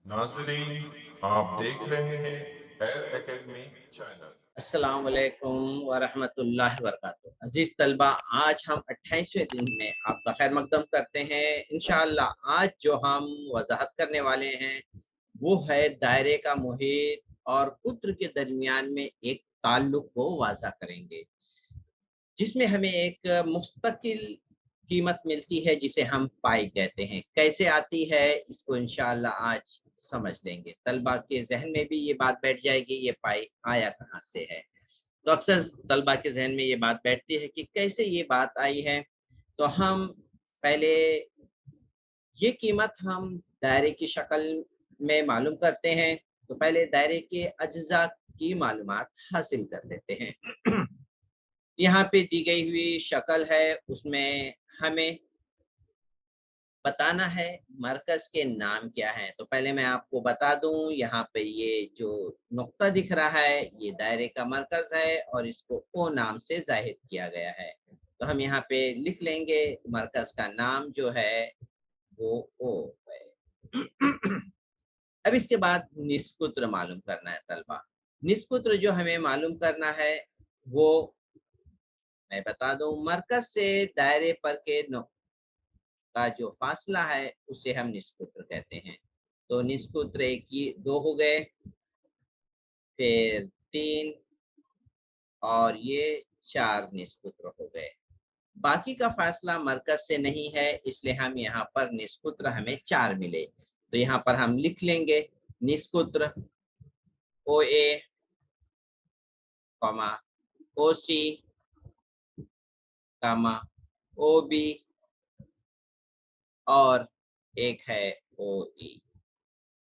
नाजरीन, आप देख रहे हैं एयर एकेडमी चैनल। अस्सलाम वालेकुम वरहमतुल्लाहि वबरकातुहू। अजीज तलबा, आज हम 28वें दिन में आपका खैर मकदम करते हैं। इंशाअल्लाह आज जो हम वजाहत करने वाले हैं वो है दायरे का मुहित और पुत्र के दरमियान में एक ताल्लुक को वाज़ा करेंगे, जिसमें हमें एक मुस्तकिल कीमत मिलती है जिसे हम पाई कहते हैं। कैसे आती है इसको इंशाअल्लाह आज समझ लेंगे। तलबा के जहन में भी ये बात बैठ जाएगी, ये पाई आया कहाँ से है। तो अक्सर तलबा के जहन में ये बात बैठती है कि कैसे ये बात आई है। तो हम पहले ये कीमत हम दायरे की शक्ल में मालूम करते हैं। तो पहले दायरे के अज्जा की मालूमात हासिल कर लेते हैं। यहाँ पे दी गई हुई शक्ल है, उसमें हमें बताना है मरकज़ के नाम क्या हैं। तो पहले मैं आपको बता दूँ, यहाँ पे ये जो नुक्ता दिख रहा है ये दायरे का मरकज़ है और इसको ओ नाम से ज़ाहिर किया गया है। तो हम यहाँ पे लिख लेंगे मरकज़ का नाम जो है वो ओ है। अब इसके बाद निस्कुत्र मालूम करना है तलबा। निस्कुत्र जो हमें मालूम करना है वो मैं बता दूँ, मरकज़ से दायरे पर के का जो फासला है उसे हम निष्पुत्र कहते हैं। तो निष्पुत्र एक ये 2 हो गए, फिर 3 और ये 4 निष्पुत्र हो गए। बाकी का फासला मरकज़ से नहीं है, इसलिए हम यहाँ पर निष्पुत्र हमें 4 मिले। तो यहाँ पर हम लिख लेंगे निष्पुत्र OA, comma OC, comma OB और एक है OE।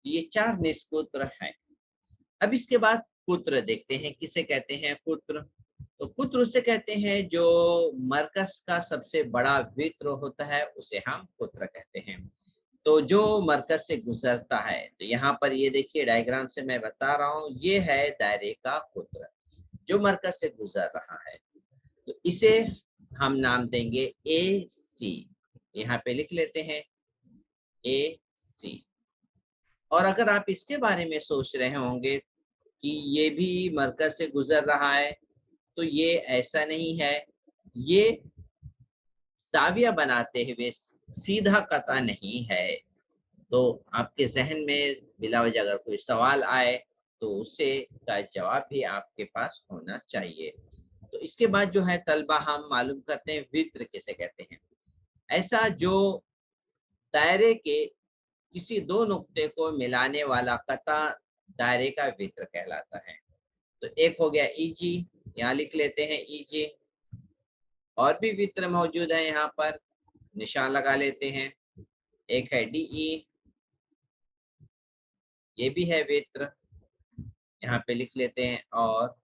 ये 4 निष्पुत्र हैं। अब इसके बाद पुत्र देखते हैं, किसे कहते हैं पुत्र। तो पुत्र उसे कहते हैं जो मरकज का सबसे बड़ा वित्र होता है, उसे हम पुत्र कहते हैं। तो जो मरकज से गुजरता है, तो यहाँ पर ये देखिए डायग्राम से मैं बता रहा हूँ, ये है दायरे का पुत्र जो मरकज से गुजर रहा है। तो इसे हम नाम देंगे ए सी। यहाँ पे लिख लेते हैं ए सी। और अगर आप इसके बारे में सोच रहे होंगे कि ये भी मरकज से गुजर रहा है, तो ये ऐसा नहीं है। ये ज़ाविया बनाते हुए सीधा कता नहीं है। तो आपके ज़हन में बिला वजह अगर कोई सवाल आए तो उसे का जवाब भी आपके पास होना चाहिए। तो इसके बाद जो है तलबा हम मालूम करते हैं वित्र किसे कहते हैं। ऐसा जो दायरे के किसी 2 नुक्ते को मिलाने वाला कता दायरे का वित्र कहलाता है। तो एक हो गया ईजी, यहाँ लिख लेते हैं ईजी। और भी वित्र मौजूद है, यहाँ पर निशान लगा लेते हैं। एक है डीई, ये भी है वित्र, यहाँ पे लिख लेते हैं। और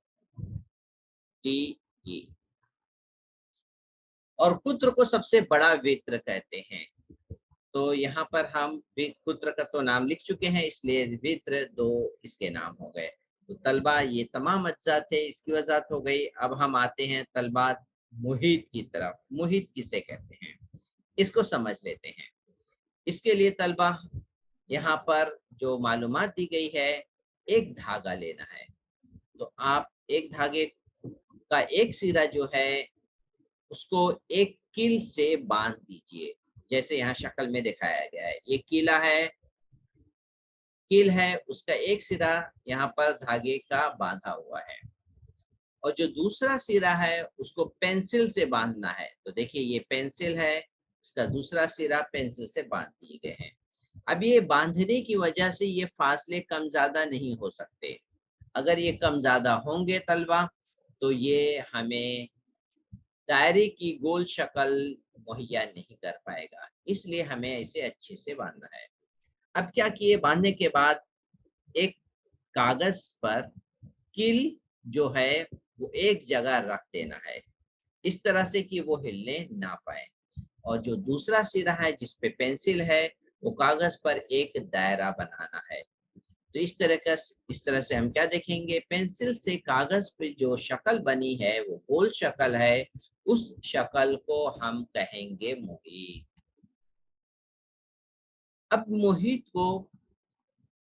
डीई और पुत्र को सबसे बड़ा वित्र कहते हैं। तो यहाँ पर हम पुत्र का तो नाम लिख चुके हैं, इसलिए वित्र 2 इसके नाम हो गए। तो तलबा ये तमाम अज्जा थे, इसकी वजाहत हो गई। अब हम आते हैं तलबा मुहित की तरफ। मुहित किसे कहते हैं इसको समझ लेते हैं। इसके लिए तलबा यहाँ पर जो मालूमात दी गई है, एक धागा लेना है। तो आप एक धागे का एक सिरा जो है उसको एक कील से बांध दीजिए, जैसे यहाँ शक्ल में दिखाया गया है। ये कीला है, कील है, उसका एक सिरा यहाँ पर धागे का बांधा हुआ है और जो दूसरा सिरा है उसको पेंसिल से बांधना है। तो देखिए ये पेंसिल है, इसका दूसरा सिरा पेंसिल से बांध दिए गए हैं। अब ये बांधने की वजह से ये फासले कम ज्यादा नहीं हो सकते। अगर ये कम ज्यादा होंगे तलबा, तो ये हमें दायरे की गोल शक्ल मुहैया नहीं कर पाएगा, इसलिए हमें इसे अच्छे से बांधना है। अब क्या किए, बांधने के बाद एक कागज पर कील जो है वो एक जगह रख देना है, इस तरह से कि वो हिलने ना पाए। और जो दूसरा सिरा है जिस पे पेंसिल है, वो कागज पर एक दायरा बनाना है। तो इस तरह से हम क्या देखेंगे, पेंसिल से कागज पे जो शक्ल बनी है वो गोल शक्ल है, उस शक्ल को हम कहेंगे मुहित। अब मुहित को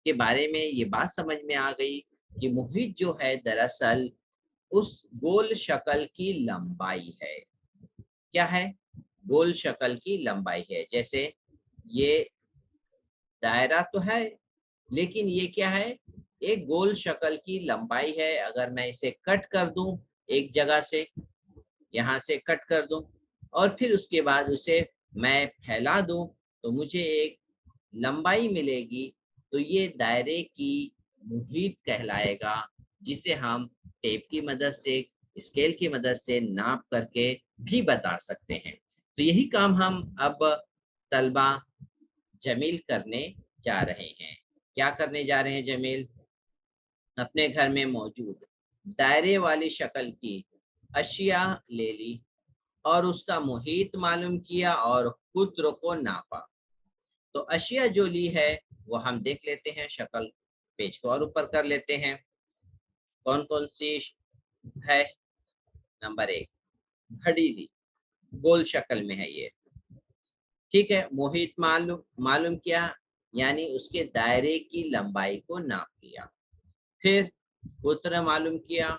के बारे में ये बात समझ में आ गई कि मुहित जो है दरअसल उस गोल शक्ल की लंबाई है। क्या है? गोल शक्ल की लंबाई है। जैसे ये दायरा तो है, लेकिन ये क्या है? एक गोल शक्ल की लंबाई है। अगर मैं इसे कट कर दूं एक जगह से, यहाँ से कट कर दूं और फिर उसके बाद उसे मैं फैला दूं, तो मुझे एक लंबाई मिलेगी। तो ये दायरे की मुहित कहलाएगा, जिसे हम टेप की मदद से, स्केल की मदद से नाप करके भी बता सकते हैं। तो यही काम हम अब तलबा जमील करने जा रहे हैं। क्या करने जा रहे हैं जमील? अपने घर में मौजूद दायरे वाली शक्ल की अशिया ले ली और उसका मुहित मालूम किया और कुत्र को नापा। तो अशिया जो ली है वो हम देख लेते हैं। शक्ल पेज को और ऊपर कर लेते हैं। कौन कौन सी है? नंबर 1, घड़ी ली, गोल शक्ल में है ये। ठीक है, मोहित मालूम मालूम किया, यानी उसके दायरे की लंबाई को नाप लिया। फिर पुत्र मालूम किया।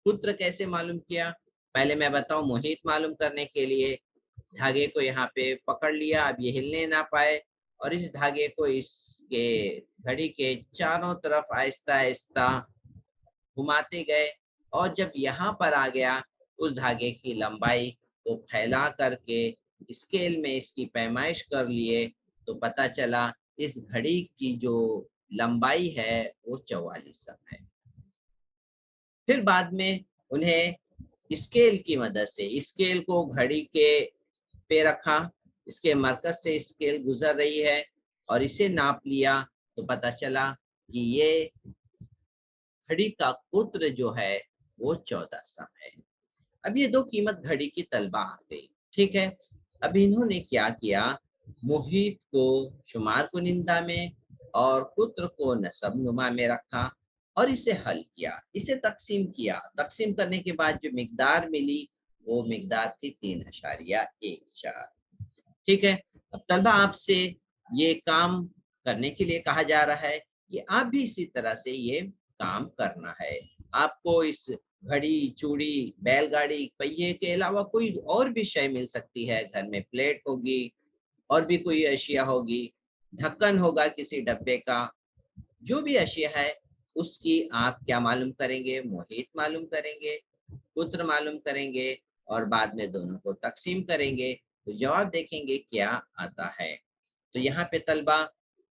पुत्र कैसे मालूम किया? पहले मैं बताऊं, मोहित मालूम करने के लिए धागे को यहाँ पे पकड़ लिया, अब ये हिलने ना पाए, और इस धागे को इसके घड़ी के चारों तरफ आहिस्ता आहिस्ता घुमाते गए, और जब यहाँ पर आ गया उस धागे की लंबाई को फैला करके स्केल में इसकी पैमाइश कर लिए, तो पता चला इस घड़ी की जो लंबाई है वो 44 सम है। फिर बाद में उन्हें स्केल की मदद से, स्केल को घड़ी के पे रखा, इसके मरकज से स्केल गुजर रही है और इसे नाप लिया, तो पता चला कि ये घड़ी का कुत्र जो है वो 14 सम है। अब ये दो कीमत घड़ी की तलबा आ गई। ठीक है, अब इन्होंने क्या किया? मुहित को शुमार कुनिंदा में और कुत्र को नसब नुमा में रखा और इसे हल किया, इसे तकसीम किया। तकसीम करने के बाद जो मिकदार मिली वो मिकदार थी 3.14। ठीक है, अब तलबा आपसे ये काम करने के लिए कहा जा रहा है कि आप भी इसी तरह से ये काम करना है। आपको इस घड़ी, चूड़ी, बैलगाड़ी, पहिए के अलावा कोई और भी शय मिल सकती है। घर में प्लेट होगी, और भी कोई अशिया होगी, ढक्कन होगा किसी डब्बे का। जो भी अशिया है उसकी आप क्या मालूम करेंगे? मुहित मालूम करेंगे, पुत्र मालूम करेंगे और बाद में दोनों को तकसीम करेंगे, तो जवाब देखेंगे क्या आता है। तो यहाँ पे तलबा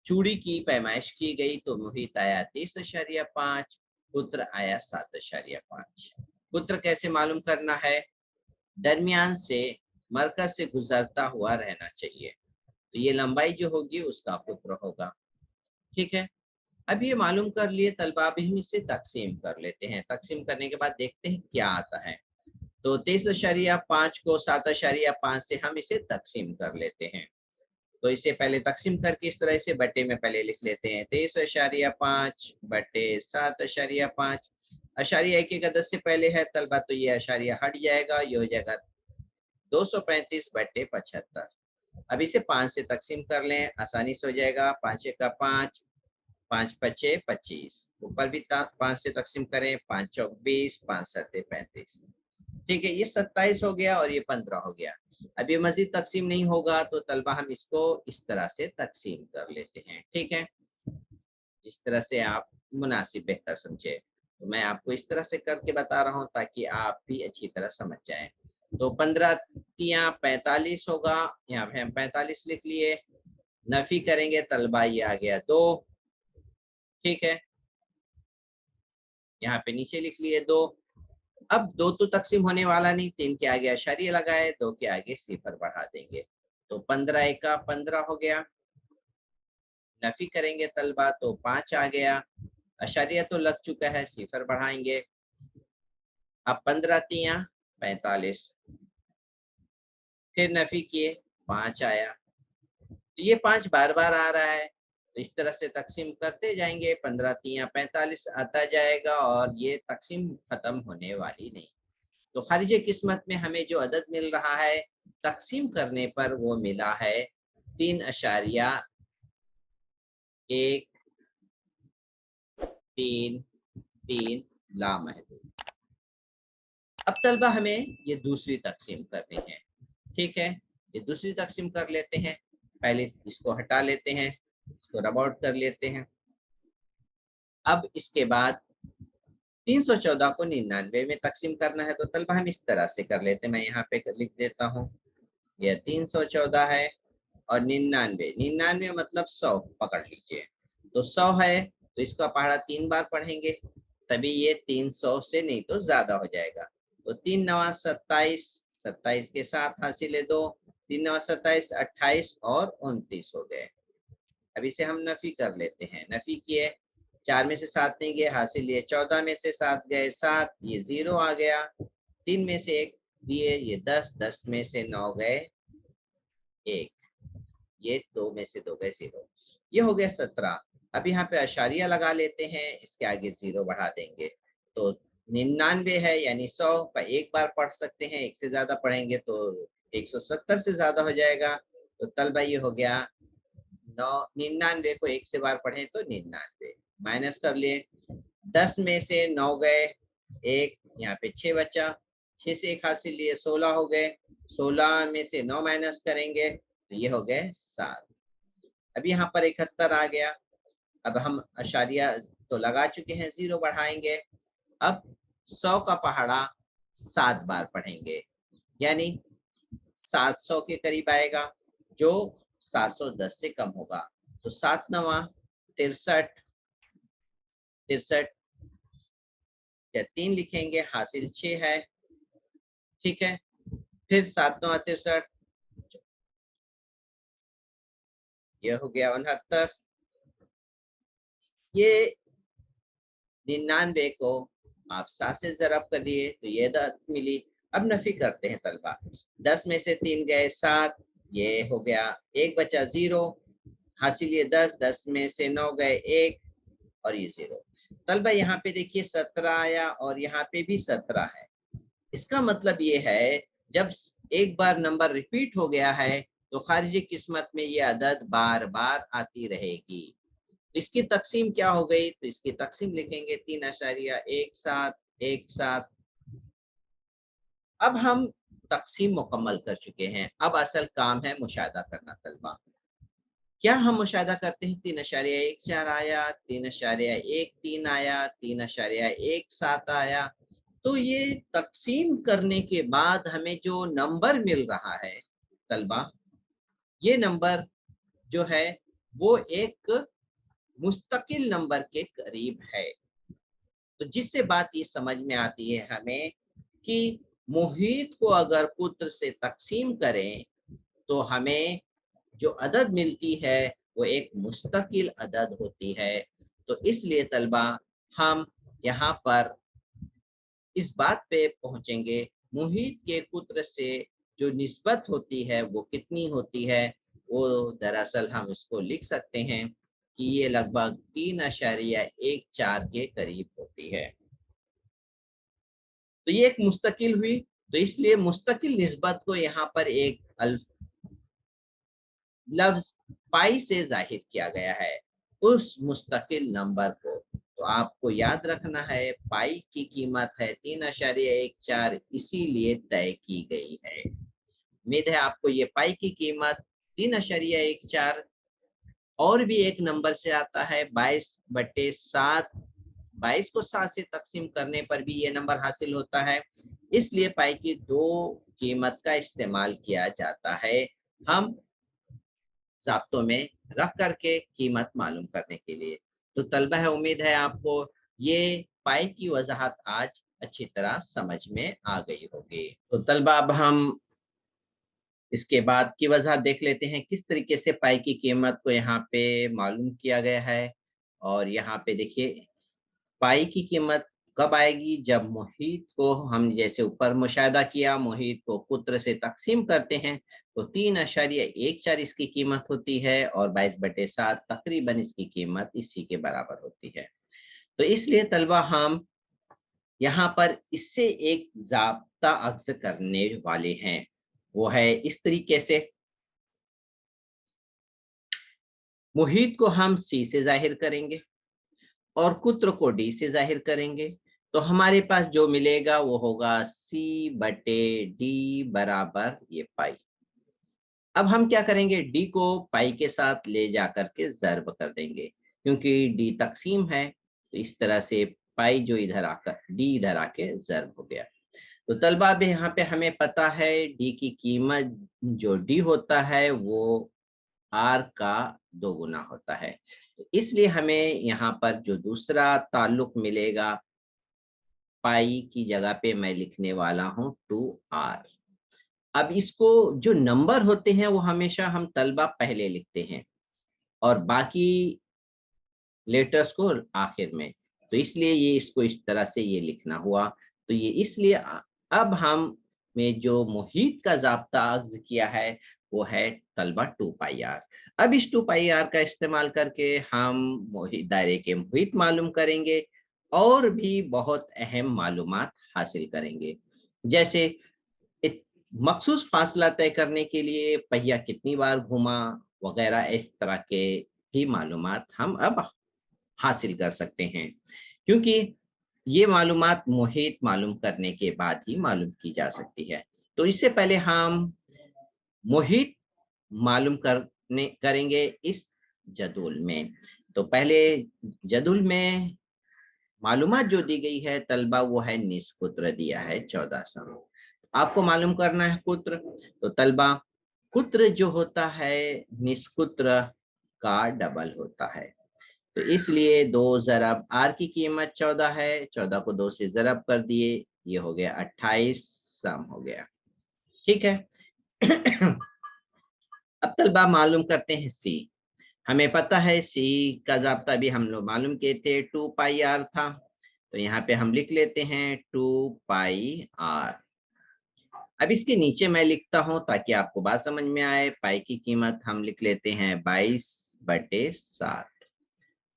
चूड़ी की पैमाइश की गई, तो मुहित आया 30.5, पुत्र आया 7.5। पुत्र कैसे मालूम करना है? दरमियान से, मरकज से गुजरता हुआ रहना चाहिए, तो ये लंबाई जो होगी उसका पुत्र होगा। ठीक है, अब ये मालूम कर लिए तलबा, अब हम इसे तकसीम कर लेते हैं। तकसीम करने के बाद देखते हैं क्या आता है। तो 23.5 को 7.5 से हम इसे तकसीम कर लेते हैं। तो इसे पहले तकसीम करके इस तरह से बट्टे में पहले लिख लेते हैं, 23.5 बट्टे 7.5। अशारिया एक एक अदद से पहले है तलबा, तो ये अशारिया हट जाएगा, ये हो जाएगा 235 बट्टे 75। अब इसे 5 से तकसीम कर लें, आसानी से हो जाएगा। 5 का 5, 5 पचे 25, ऊपर भी 5 से तकसीम करें, 5 चौक 20, 5 सत्ते 35। ठीक है, ये 27 हो गया और ये 15 हो गया। अब ये मजीद तकसीम नहीं होगा, तो तलबा हम इसको इस तरह से तकसीम कर लेते हैं। ठीक है, इस तरह से आप मुनासिब बेहतर समझे। तो मैं आपको इस तरह से करके बता रहा हूँ ताकि आप भी अच्छी तरह समझ जाएं। तो 15 तियां 45 होगा, यहाँ पे हम 45 लिख लिए। नफी करेंगे तलबा, ये आ गया 2। ठीक है, यहाँ पे नीचे लिख लिए 2। अब 2 तो तकसीम होने वाला नहीं, 3 के आगे अशारिया लगाए, 2 के आगे सिफर बढ़ा देंगे, तो 15 एका 15 हो गया। नफी करेंगे तलबा तो 5 आ गया, अशारिया तो लग चुका है, सिफर बढ़ाएंगे। अब 15 तियां 45, फिर नफी किए 5 आया। तो ये 5 बार बार आ रहा है, तो इस तरह से तकसीम करते जाएंगे। 15 तियां 45 आता जाएगा और ये तकसीम खत्म होने वाली नहीं। तो खारिज किस्मत में हमें जो अदद मिल रहा है तकसीम करने पर, वो मिला है 3.1 3 3 लामहदूद। अब तलबा हमें ये दूसरी तकसीम करनी है। ठीक है, ये दूसरी तकसीम कर लेते हैं। पहले इसको हटा लेते हैं, इसको रब आउट कर लेते हैं। अब इसके बाद 314 को 99 में तकसीम करना है, तो तलबा हम इस तरह से कर लेते हैं। मैं यहाँ पे लिख देता हूँ, यह 314 है और 99 99 मतलब 100 पकड़ लीजिए। तो 100 है तो इसका पहाड़ा 3 बार पढ़ेंगे, तभी ये 300 से नहीं तो ज्यादा हो जाएगा। तो 3 9 27, 27 के साथ हासिल 2, 3 9 27, 28 और 29 हो गए। अब इसे हम नफी कर लेते हैं। नफी किए, 4 में से 7 नहीं गए, हासिल लिए 14 में से 7 गए 7, ये 0 आ गया। 3 में से 1 दिए, ये 10, 10 में से 9 गए 1, ये 2 में से 2 गए 0, ये हो गया 17। अब यहाँ पे अशारिया लगा लेते हैं, इसके आगे 0 बढ़ा देंगे। तो 99 है यानी 100 का एक बार पढ़ सकते हैं, एक से ज्यादा पढ़ेंगे तो 170 से ज्यादा हो जाएगा। तो तलबा ये हो गया 99 को एक से बार पढ़े तो 99, माइनस कर लिए। 10 में से 9 गए 1, यहाँ पे 6 बचा, 6 से 1 हासिल लिए 16 हो गए। 16 में से 9 माइनस करेंगे तो ये हो गए 7। अब यहाँ पर 71 आ गया। अब हम अशारिया तो लगा चुके हैं, 0 बढ़ाएंगे। अब 100 का पहाड़ा 7 बार पढ़ेंगे, यानी 700 के करीब आएगा, जो 710 से कम होगा। तो 7 9 63, 63 या 3 लिखेंगे, हासिल 6 है। ठीक है, फिर 7 9 63, ये हो गया 69। ये 99 को आप 7 से ज़रब कर दिए तो ये 10 मिली। अब नफी करते हैं तलबा। 10 में से 3 गए 7, ये हो गया, 1 बचा 0, हासिल ये 10, 10 में से 9 गए 1 और ये 0। तलबा यहाँ पे देखिए 17 आया और यहाँ पे भी 17 है। इसका मतलब ये है जब एक बार नंबर रिपीट हो गया है तो खारिजी किस्मत में ये अदद बार बार आती रहेगी। इसकी तकसीम क्या हो गई, तो इसकी तकसीम लिखेंगे 3.17 1 7। अब हम तकसीम मुकम्मल कर चुके हैं, अब असल काम है मुशाहिदा करना तलबा। क्या हम मुशाहिदा करते हैं, 3.14 आया, 3.13 आया, 3.17 आया। तो ये तकसीम करने के बाद हमें जो नंबर मिल रहा है तलबा, ये नंबर जो है वो एक मुस्तकिल नंबर के करीब है। तो जिससे बात ये समझ में आती है हमें कि मुहीत को अगर कुत्र से तकसीम करें तो हमें जो अदद मिलती है वो एक मुस्तकिल अदद होती है। तो इसलिए तलबा हम यहाँ पर इस बात पे पहुंचेंगे, मुहीत के कुत्र से जो निस्बत होती है वो कितनी होती है। वो दरअसल हम इसको लिख सकते हैं कि ये लगभग 3.14 के करीब होती है। तो ये एक मुस्तकिल हुई, तो इसलिए मुस्तकिल निस्बत को यहाँ पर एक लफ्ज पाई से जाहिर किया गया है, उस मुस्तकिल नंबर को। तो आपको याद रखना है पाई की कीमत है 3.14, इसीलिए तय की गई है। उम्मीद है आपको ये पाई की कीमत 3.14 और भी एक नंबर से आता है 22/7। 22 को 7 से तकसीम करने पर भी ये नंबर हासिल होता है, इसलिए पाई की 2 कीमत का इस्तेमाल किया जाता है हम ज़ाब्तों में रख करके कीमत मालूम करने के लिए। तो तलबा है, उम्मीद है आपको ये पाई की वजाहत आज अच्छी तरह समझ में आ गई होगी। तो तलबा अब हम इसके बाद की वजह देख लेते हैं, किस तरीके से पाई की कीमत को यहाँ पे मालूम किया गया है। और यहाँ पे देखिए पाई की कीमत कब आएगी, जब मुहीत को हम जैसे ऊपर मुशाहिदा किया, मुहीत को कुत्र से तकसीम करते हैं तो 3.14 इसकी कीमत होती है और 22/7 तकरीबन इसकी कीमत इसी के बराबर होती है। तो इसलिए तलबा हम यहाँ पर इससे एक ज़ाब्ता अक्स करने वाले हैं, वो है इस तरीके से। मुहीत को हम सी से जाहिर करेंगे और कुत्र को डी से जाहिर करेंगे, तो हमारे पास जो मिलेगा वो होगा सी बटे डी बराबर ये पाई। अब हम क्या करेंगे, डी को पाई के साथ ले जाकर के ज़र्ब कर देंगे, क्योंकि डी तकसीम है, तो इस तरह से पाई जो इधर आकर डी इधर आके ज़र्ब हो गया। तो तलबा भी यहाँ पे हमें पता है डी की कीमत जो डी होता है वो आर का 2 गुना होता है, तो इसलिए हमें यहाँ पर जो दूसरा ताल्लुक मिलेगा, पाई की जगह पे मैं लिखने वाला हूँ 2r। अब इसको जो नंबर होते हैं वो हमेशा हम तलबा पहले लिखते हैं और बाकी लेटर्स को आखिर में, तो इसलिए ये इसको इस तरह से ये लिखना हुआ। तो ये इसलिए अब हम में जो मुहीत का ज़ाब्ता अख्ज़ किया है वो है तलबा 2 पाई आर। अब इस 2 पाई आर का इस्तेमाल करके हम मुहीत दायरे के मुहीत मालूम करेंगे और भी बहुत अहम मालूमात हासिल करेंगे, जैसे मखसूस फासला तय करने के लिए पहिया कितनी बार घूमा वगैरह, इस तरह के भी मालूमात हम अब हासिल कर सकते हैं, क्योंकि ये मालूमात मुहीत मालूम करने के बाद ही मालूम की जा सकती है। तो इससे पहले हम मुहीत मालूम करेंगे इस जदूल में। तो पहले जदूल में मालूमात जो दी गई है तलबा वो है निस्कुत्र दिया है 14 सम। आपको मालूम करना है कुत्र, तो तलबा कुत्र जो होता है निस्कुत्र का डबल होता है, तो इसलिए 2 ज़रब आर की कीमत 14 है, 14 को 2 से ज़रब कर दिए, ये हो गया 28 सम हो गया। ठीक है। अब तलबा मालूम करते हैं सी। हमें पता है सी का ज़ाब्ता भी हम लोग मालूम किए थे 2 पाई आर था, तो यहाँ पे हम लिख लेते हैं 2 पाई आर। अब इसके नीचे मैं लिखता हूं ताकि आपको बात समझ में आए, पाई की कीमत हम लिख लेते हैं 22/7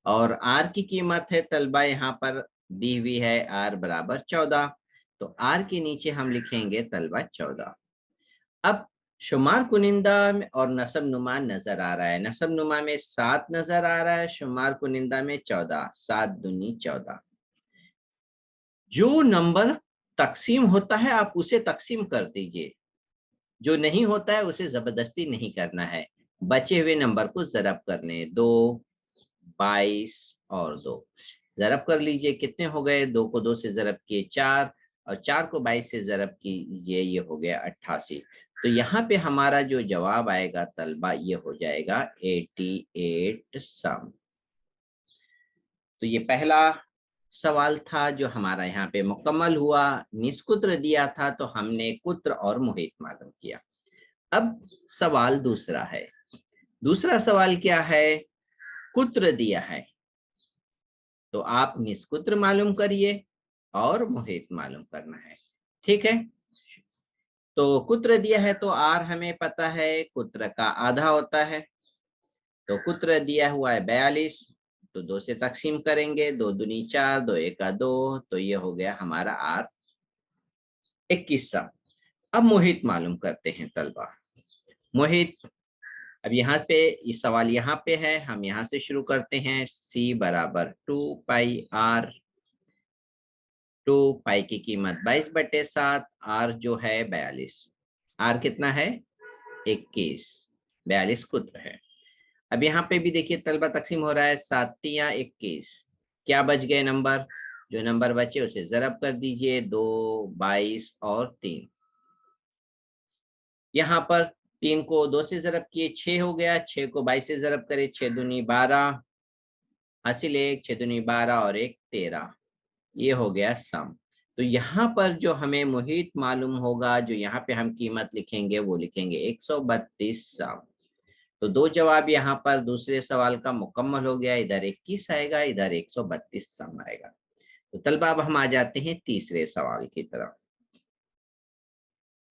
और आर की कीमत है तलबा यहाँ पर दी हुई है आर बराबर 14, तो आर के नीचे हम लिखेंगे तलबा 14। अब शुमार कुनिंदा में और नसब नुमा नजर आ रहा है, नसब नुमा में 7 नजर आ रहा है, शुमार कुनिंदा में 14, 7 दूनी 14। जो नंबर तकसीम होता है आप उसे तकसीम कर दीजिए, जो नहीं होता है उसे जबरदस्ती नहीं करना है। बचे हुए नंबर को जरब करने 2, 22 और 2 जरब कर लीजिए, कितने हो गए, 2 को 2 से जरब किए 4 और 4 को 22 से जरब कीजिए, ये हो गया 88। तो यहाँ पे हमारा जो जवाब आएगा तलबा ये हो जाएगा 88 सम। तो ये पहला सवाल था जो हमारा यहाँ पे मुकम्मल हुआ। निस्कुत्र दिया था तो हमने कुत्र और मुहीत मालूम किया। अब सवाल दूसरा है। दूसरा सवाल क्या है, कुत्र दिया है तो आप निस्कुत्र मालूम करिए और मुहीत मालूम करना है। ठीक है, तो कुत्र दिया है तो आर हमें पता है कुत्र का आधा होता है, तो कुत्र दिया हुआ है 42, तो 2 से तकसीम करेंगे, 2 दूनी 4, 2 एका 2, तो ये हो गया हमारा आर 21 सम। अब मुहीत मालूम करते हैं तलबा। मुहीत, अब यहाँ पे ये सवाल यहाँ पे है, हम यहाँ से शुरू करते हैं। सी बराबर 2 पाई आर, 2 पाई की कीमत 22/7, आर जो है 42, आर कितना है 21, 42 कुत्र है। अब यहाँ पे भी देखिए तलबा तकसीम हो रहा है, 7 तिया 21, क्या बच गए नंबर, जो नंबर बचे उसे जरब कर दीजिए, 2, 22 और 3। यहाँ पर 3 को 2 से जरब किए 6 हो गया, 6 को 22 से जरब करे, 6 दूनी 12, हासिल 1, 6 दूनी 12 और 1 13, ये हो गया सम। तो यहाँ पर जो हमें मुहीत मालूम होगा, जो यहाँ पे हम कीमत लिखेंगे वो लिखेंगे 132 सम। तो 2 जवाब यहाँ पर दूसरे सवाल का मुकम्मल हो गया, इधर 21 आएगा, इधर 132 सम आएगा। तो तलबा अब हम आ जाते हैं तीसरे सवाल की तरफ।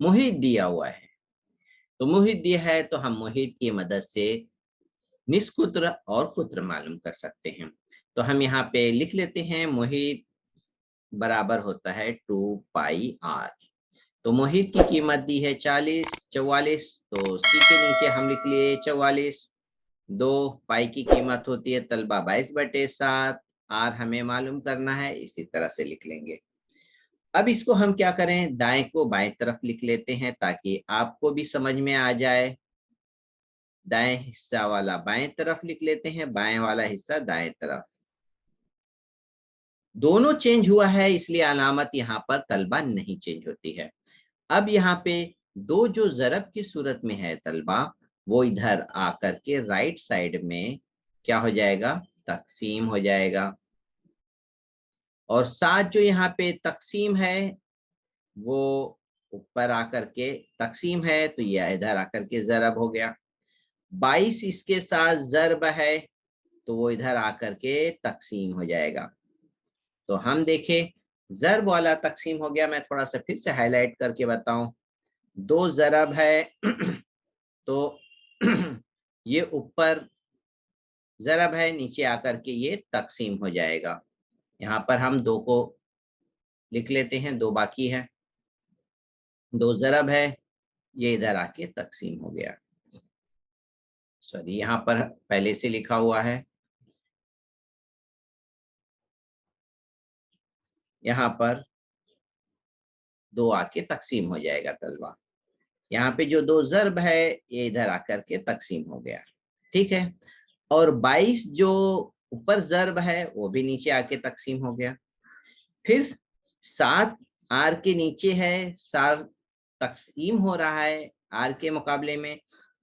मुहीत दिया हुआ है, तो मुहीत दिया है तो हम मुहीत की मदद से निस्कुत्र और कुत्र मालूम कर सकते हैं। तो हम यहाँ पे लिख लेते हैं मुहीत बराबर होता है 2 पाई आर। तो मुहीत की कीमत दी है 44, तो सी के नीचे हम लिख लिए 44। 2 पाई की कीमत होती है तलबा 22/7, आर हमें मालूम करना है, इसी तरह से लिख लेंगे। अब इसको हम क्या करें, दाएं को बाएं तरफ लिख लेते हैं ताकि आपको भी समझ में आ जाए। दाएं हिस्सा वाला बाएं तरफ लिख लेते हैं, बाएं वाला हिस्सा दाएं तरफ। दोनों चेंज हुआ है इसलिए अलामत यहाँ पर तलबा नहीं चेंज होती है। अब यहाँ पे दो जो ज़रब की सूरत में है तलबा, वो इधर आकर के राइट साइड में क्या हो जाएगा, तकसीम हो जाएगा। और साथ जो यहाँ पे तकसीम है वो ऊपर आकर के तकसीम है, तो ये इधर आकर के ज़रब हो गया। 22 इसके साथ ज़रब है तो वो इधर आकर के तकसीम हो जाएगा। तो हम देखें, ज़रब वाला तकसीम हो गया। मैं थोड़ा सा फिर से हाईलाइट करके बताऊं, दो ज़रब है तो ये ऊपर ज़रब है, नीचे आकर के ये तकसीम हो जाएगा। यहाँ पर हम दो को लिख लेते हैं, दो बाकी है। दो ज़रब है, ये इधर आके तकसीम हो गया। सॉरी, यहाँ पर पहले से लिखा हुआ है, यहाँ पर दो आके तकसीम हो जाएगा तलबा। यहाँ पे जो दो ज़रब है ये इधर आकर के तकसीम हो गया, ठीक है। और 22 जो ऊपर ज़रब है वो भी नीचे आके तकसीम हो गया। फिर 7 आर के नीचे है, 7 तकसीम हो रहा है आर के मुकाबले में,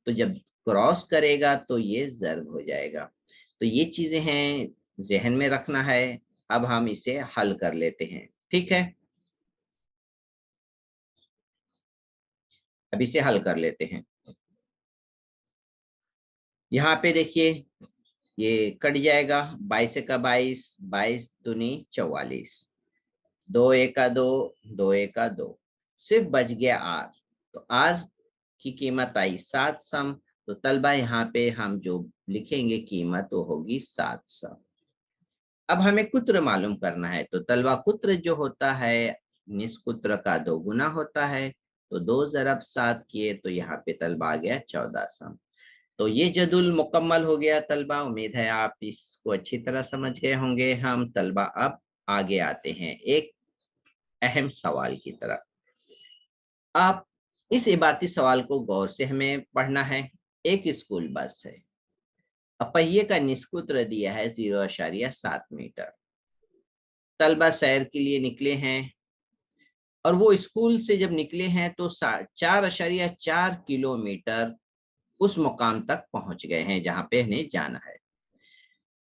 तो जब क्रॉस करेगा तो ये ज़रब हो जाएगा। तो ये चीजें हैं, जहन में रखना है। अब हम इसे हल कर लेते हैं, ठीक है। अब इसे हल कर लेते हैं। यहाँ पे देखिए ये कट जाएगा, 22 का 22, 22 दूनी 44, 2 एका 2, 2 एका 2, सिर्फ बच गया आर। तो आर की कीमत आई 7 सम। तो तलबा यहाँ पे हम जो लिखेंगे कीमत वो होगी 7 सम। अब हमें कुत्र मालूम करना है, तो तलबा कुत्र जो होता है निस्कुत्र का 2 गुना होता है। तो 2 ज़रब 7 किए तो यहाँ पे तलबा आ गया 14 सम। तो ये जदुल मुकम्मल हो गया तलबा। उम्मीद है आप इसको अच्छी तरह समझ गए होंगे। हम तलबा अब आगे आते हैं एक अहम सवाल की तरफ। आप इस इबारती सवाल को गौर से हमें पढ़ना है। एक स्कूल बस है, पहिए का निस्कुत्र दिया है 0.7 मीटर। तलबा सैर के लिए निकले हैं और वो स्कूल से जब निकले हैं तो 4.4 किलोमीटर उस मुकाम तक पहुंच गए हैं जहां पे इन्हें जाना है।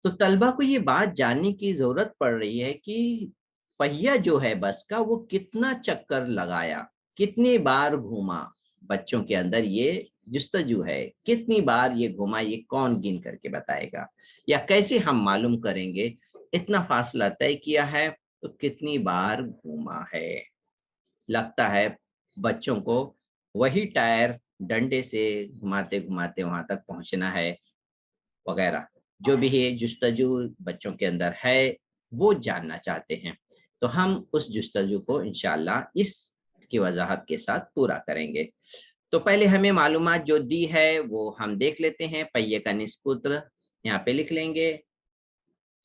तो तलबा को ये बात जानने की जरूरत पड़ रही है कि पहिया जो है बस का वो कितना चक्कर लगाया, कितनी बार घूमा। बच्चों के अंदर ये जुस्तजू है, कितनी बार ये घूमा, ये कौन गिन करके बताएगा, या कैसे हम मालूम करेंगे इतना फासला तय किया है तो कितनी बार घूमा है। लगता है बच्चों को वही टायर डंडे से घुमाते घुमाते वहां तक पहुंचना है वगैरह। जो भी है जुस्तजू बच्चों के अंदर है वो जानना चाहते हैं। तो हम उस जुस्तजू को इंशाल्लाह इस की वजाहत के साथ पूरा करेंगे। तो पहले हमें मालूमात जो दी है वो हम देख लेते हैं। पहिए का निस्कुत्र यहाँ पे लिख लेंगे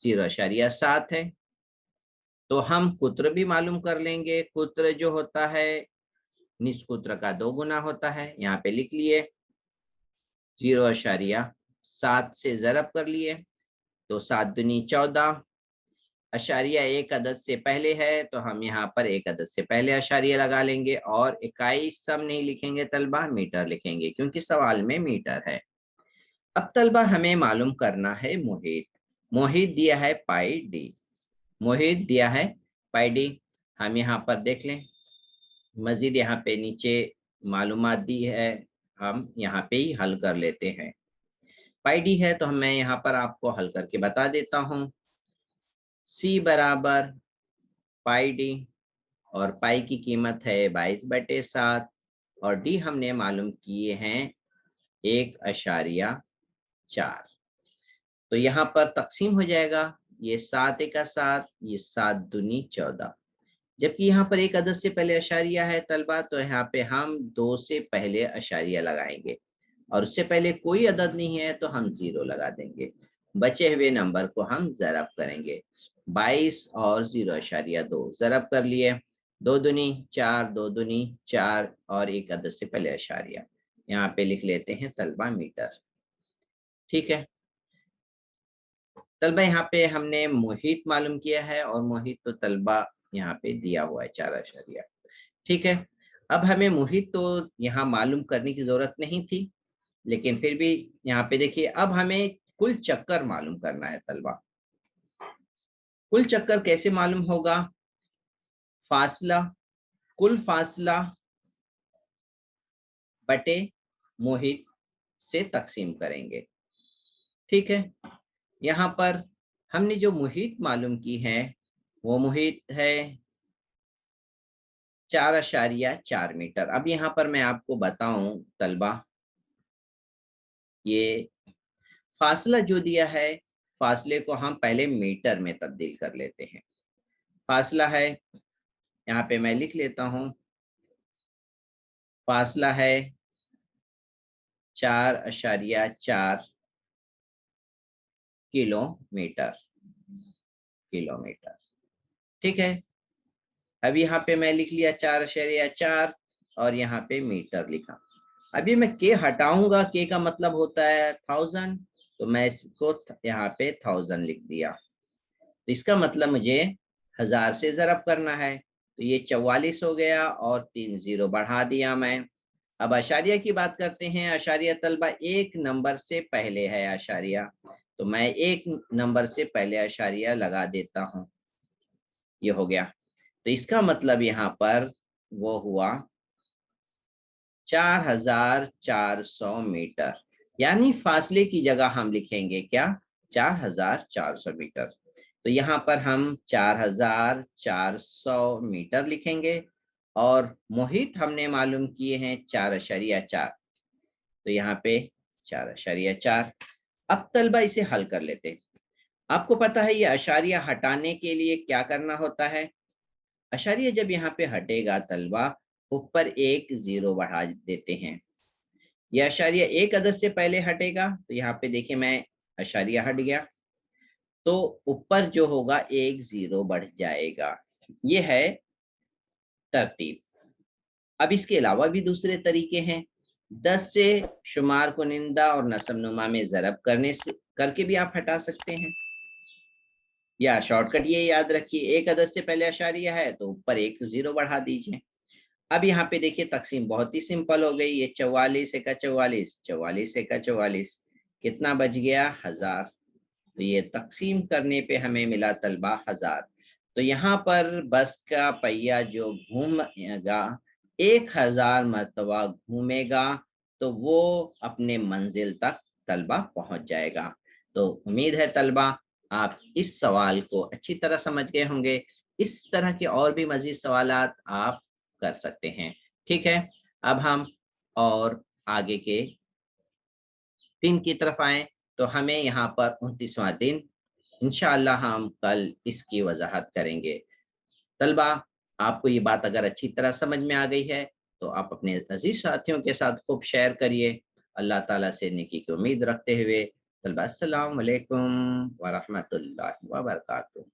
0.7 है। तो हम कुत्र भी मालूम कर लेंगे। कुत्र जो होता है निस्कुत्र का 2 गुना होता है। यहाँ पे लिख लिए 0.7 से ज़रब कर लिए तो 7 दूनी 14, अशारिया एक अदद से पहले है तो हम यहाँ पर एक अदद से पहले अशारिया लगा लेंगे और इकाई सम नहीं लिखेंगे तलबा, मीटर लिखेंगे क्योंकि सवाल में मीटर है। अब तलबा हमें मालूम करना है मोहित। मोहित दिया है पाई डी, मोहित दिया है पाई डी। हम यहाँ पर देख लें, मजीद यहाँ पे नीचे मालूमात दी है, हम यहाँ पे ही हल कर लेते हैं। पाई डी है तो मैं यहाँ पर आपको हल करके बता देता हूँ। सी बराबर पाई डी और पाई की कीमत है 22/7 और डी हमने मालूम किए हैं 1.4। तो यहाँ पर तकसीम हो जाएगा, ये 7 का 7, ये 7 दूनी 14। जबकि यहाँ पर एक अदद से पहले अशारिया है तलबा, तो यहाँ पे हम 2 से पहले अशारिया लगाएंगे और उससे पहले कोई अदद नहीं है तो हम 0 लगा देंगे। बचे हुए नंबर को हम ज़रब करेंगे। 22 और 0.2 ज़रब कर लिए। 2 दूनी 4, 2 दूनी 4 और एक अदद से पहले अशारिया। यहाँ पे लिख लेते हैं तलबा मीटर। ठीक है, तलबा यहाँ पे हमने मुहित मालूम किया है और मुहित तो तलबा यहाँ पे दिया हुआ है 4 अशारिया। ठीक है, अब हमें मुहित तो यहाँ मालूम करने की ज़रूरत नहीं थी, लेकिन फिर भी यहाँ पे देखिए अब हमें कुल चक्कर मालूम करना है तलबा। कुल चक्कर कैसे मालूम होगा? फासला, कुल फासला बटे मुहित से तकसीम करेंगे। ठीक है, यहाँ पर हमने जो मुहित मालूम की है वो मुहित है 4.4 मीटर। अब यहाँ पर मैं आपको बताऊं तलबा, ये फासला जो दिया है, फासले को हम पहले मीटर में तब्दील कर लेते हैं। फासला है, यहाँ पे मैं लिख लेता हूँ, फासला है 4.4 किलोमीटर। किलोमीटर, ठीक है। अब यहाँ पे मैं लिख लिया 4.4 और यहाँ पे मीटर लिखा। अभी मैं के हटाऊंगा, के का मतलब होता है 1000, तो मैं इसको यहाँ पे 1000 लिख दिया। तो इसका मतलब मुझे 1000 से ज़रब करना है, तो ये 44 हो गया और 3 जीरो बढ़ा दिया मैं। अब अशारिया की बात करते हैं। अशारिया तलबा एक नंबर से पहले है अशारिया, तो मैं एक नंबर से पहले अशारिया लगा देता हूँ। ये हो गया, तो इसका मतलब यहाँ पर वो हुआ 4400 मीटर, यानी फासले की जगह हम लिखेंगे क्या? 4400 मीटर। तो यहाँ पर हम 4400 मीटर लिखेंगे और मुहित हमने मालूम किए हैं 4.4, तो यहाँ पे 4.4। अब तलबा इसे हल कर लेते हैं। आपको पता है ये अशारिया हटाने के लिए क्या करना होता है? अशारिया जब यहाँ पे हटेगा तलबा, ऊपर एक जीरो बढ़ा देते हैं। यह अशारिया एक अदद से पहले हटेगा, तो यहाँ पे देखिए मैं अशारिया हट गया, तो ऊपर जो होगा एक जीरो बढ़ जाएगा। ये है तरतीब। अब इसके अलावा भी दूसरे तरीके हैं। 10 से शुमार कुनिंदा और नसब-नुमा में ज़रब करने से करके भी आप हटा सकते हैं, या शॉर्टकट ये याद रखिए, एक अदद से पहले अशारिया है तो ऊपर एक जीरो बढ़ा दीजिए। अब यहाँ पे देखिए तकसीम बहुत ही सिंपल हो गई। ये 44 एका 44, 44 एका 44, कितना बच गया? 1000। तो ये तकसीम करने पे हमें मिला तलबा 1000। तो यहाँ पर बस का पहिया जो घूमेगा 1000 मरतबा घूमेगा, तो वो अपने मंजिल तक तलबा पहुंच जाएगा। तो उम्मीद है तलबा आप इस सवाल को अच्छी तरह समझ गए होंगे। इस तरह के और भी मजीद सवालात आप कर सकते हैं। ठीक है, अब हम और आगे के दिन की तरफ आए, तो हमें यहाँ पर 29वां दिन इंशाअल्लाह हम कल इसकी वजाहत करेंगे। तलबा आपको ये बात अगर अच्छी तरह समझ में आ गई है तो आप अपने अजीज साथियों के साथ खूब शेयर करिए। अल्लाह ताला से नेकी की उम्मीद रखते हुए तलबा अस्सलाम वालेकुम व रहमतुल्लाहि व बरकातहू।